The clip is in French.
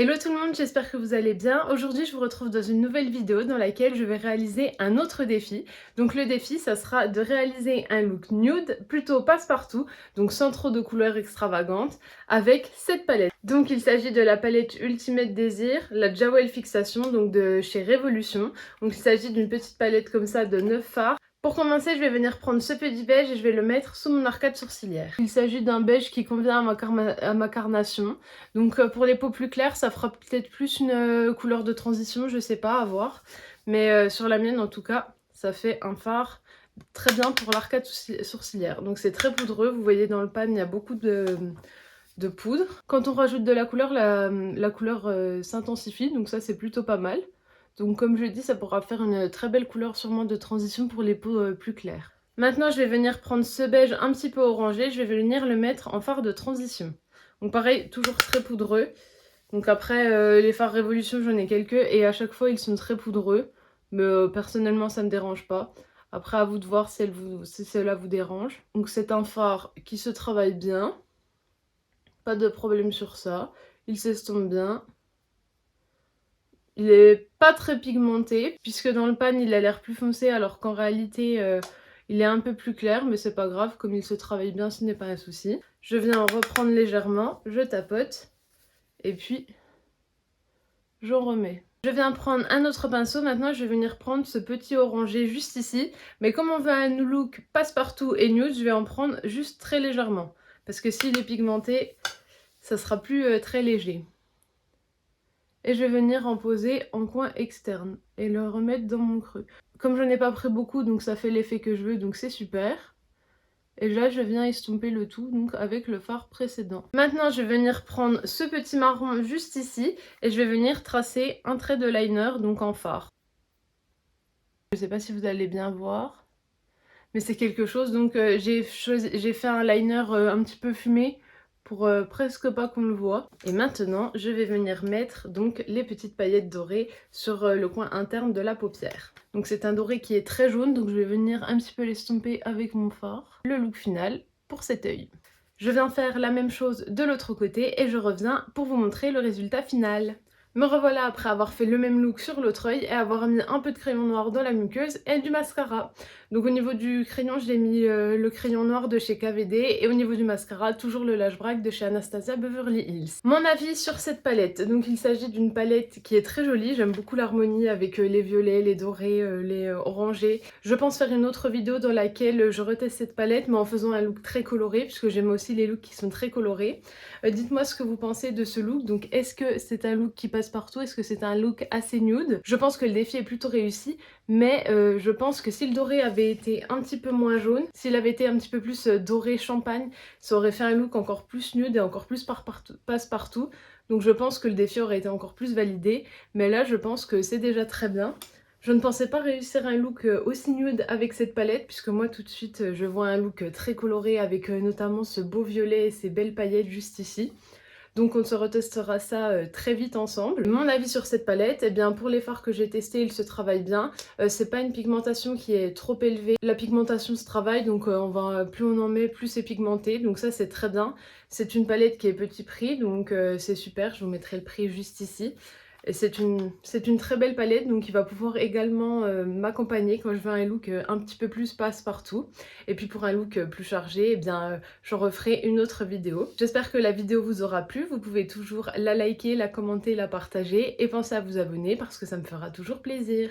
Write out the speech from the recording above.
Hello tout le monde, j'espère que vous allez bien. Aujourd'hui, je vous retrouve dans une nouvelle vidéo dans laquelle je vais réaliser un autre défi. Donc le défi, ça sera de réaliser un look nude, plutôt passe-partout, donc sans trop de couleurs extravagantes, avec cette palette. Donc il s'agit de la palette Ultimate Desire, la Jawel Fixation, donc de chez Révolution. Donc il s'agit d'une petite palette comme ça de 9 fards. Pour commencer, je vais venir prendre ce petit beige et je vais le mettre sous mon arcade sourcilière. Il s'agit d'un beige qui convient à ma carnation. Donc pour les peaux plus claires, ça fera peut-être plus une couleur de transition, je sais pas, à voir. Mais sur la mienne, en tout cas, ça fait un fard très bien pour l'arcade sourcilière. Donc c'est très poudreux, vous voyez dans le pan, il y a beaucoup de poudre. Quand on rajoute de la couleur, la couleur s'intensifie, donc ça c'est plutôt pas mal. Donc comme je l'ai dit, ça pourra faire une très belle couleur sûrement de transition pour les peaux plus claires. Maintenant, je vais venir prendre ce beige un petit peu orangé, je vais venir le mettre en fard de transition. Donc pareil, toujours très poudreux. Donc après, les fards Révolution, j'en ai quelques et à chaque fois, ils sont très poudreux. Mais personnellement, ça me dérange pas. Après, à vous de voir si cela vous dérange. Donc c'est un fard qui se travaille bien. Pas de problème sur ça. Il s'estompe bien. Il est pas très pigmenté, puisque dans le pan, il a l'air plus foncé, alors qu'en réalité, il est un peu plus clair, mais c'est pas grave, comme il se travaille bien, ce n'est pas un souci. Je viens en reprendre légèrement, je tapote, et puis j'en remets. Je viens prendre un autre pinceau, maintenant je vais venir prendre ce petit orangé juste ici, mais comme on veut un look passe-partout et nude, je vais en prendre juste très légèrement, parce que s'il est pigmenté, ça sera plus très léger. Et je vais venir en poser en coin externe et le remettre dans mon creux. Comme je n'ai pas pris beaucoup, donc ça fait l'effet que je veux, donc c'est super. Et là, je viens estomper le tout donc avec le fard précédent. Maintenant, je vais venir prendre ce petit marron juste ici et je vais venir tracer un trait de liner donc en fard. Je ne sais pas si vous allez bien voir, mais c'est quelque chose. Donc j'ai fait un liner un petit peu fumé pour presque pas qu'on le voit. Et maintenant, je vais venir mettre donc les petites paillettes dorées sur le coin interne de la paupière. Donc c'est un doré qui est très jaune, donc je vais venir un petit peu l'estomper avec mon fard. Le look final pour cet œil. Je viens faire la même chose de l'autre côté et je reviens pour vous montrer le résultat final. Me revoilà après avoir fait le même look sur l'autre œil et avoir mis un peu de crayon noir dans la muqueuse et du mascara. Donc au niveau du crayon, j'ai mis le crayon noir de chez KVD et au niveau du mascara, toujours le Lash Brag de chez Anastasia Beverly Hills. Mon avis sur cette palette, donc il s'agit d'une palette qui est très jolie, j'aime beaucoup l'harmonie avec les violets, les dorés, les orangés. Je pense faire une autre vidéo dans laquelle je reteste cette palette mais en faisant un look très coloré puisque j'aime aussi les looks qui sont très colorés. Dites-moi ce que vous pensez de ce look, donc est-ce que c'est un look qui passe partout, est-ce que c'est un look assez nude? Je pense que le défi est plutôt réussi, mais je pense que si le doré avait été un petit peu moins jaune, s'il avait été un petit peu plus doré champagne, ça aurait fait un look encore plus nude et encore plus passe-partout. Donc je pense que le défi aurait été encore plus validé, mais là je pense que c'est déjà très bien. Je ne pensais pas réussir un look aussi nude avec cette palette, puisque moi tout de suite je vois un look très coloré avec notamment ce beau violet et ces belles paillettes juste ici. Donc on se retestera ça très vite ensemble. Mon avis sur cette palette, eh bien pour les fards que j'ai testés, ils se travaillent bien. C'est pas une pigmentation qui est trop élevée. La pigmentation se travaille, donc plus on en met, plus c'est pigmenté. Donc ça c'est très bien. C'est une palette qui est petit prix, donc c'est super. Je vous mettrai le prix juste ici. Et c'est une très belle palette, donc il va pouvoir également m'accompagner quand je veux un look un petit peu plus passe-partout. Et puis pour un look plus chargé, eh bien j'en referai une autre vidéo. J'espère que la vidéo vous aura plu. Vous pouvez toujours la liker, la commenter, la partager et pensez à vous abonner parce que ça me fera toujours plaisir.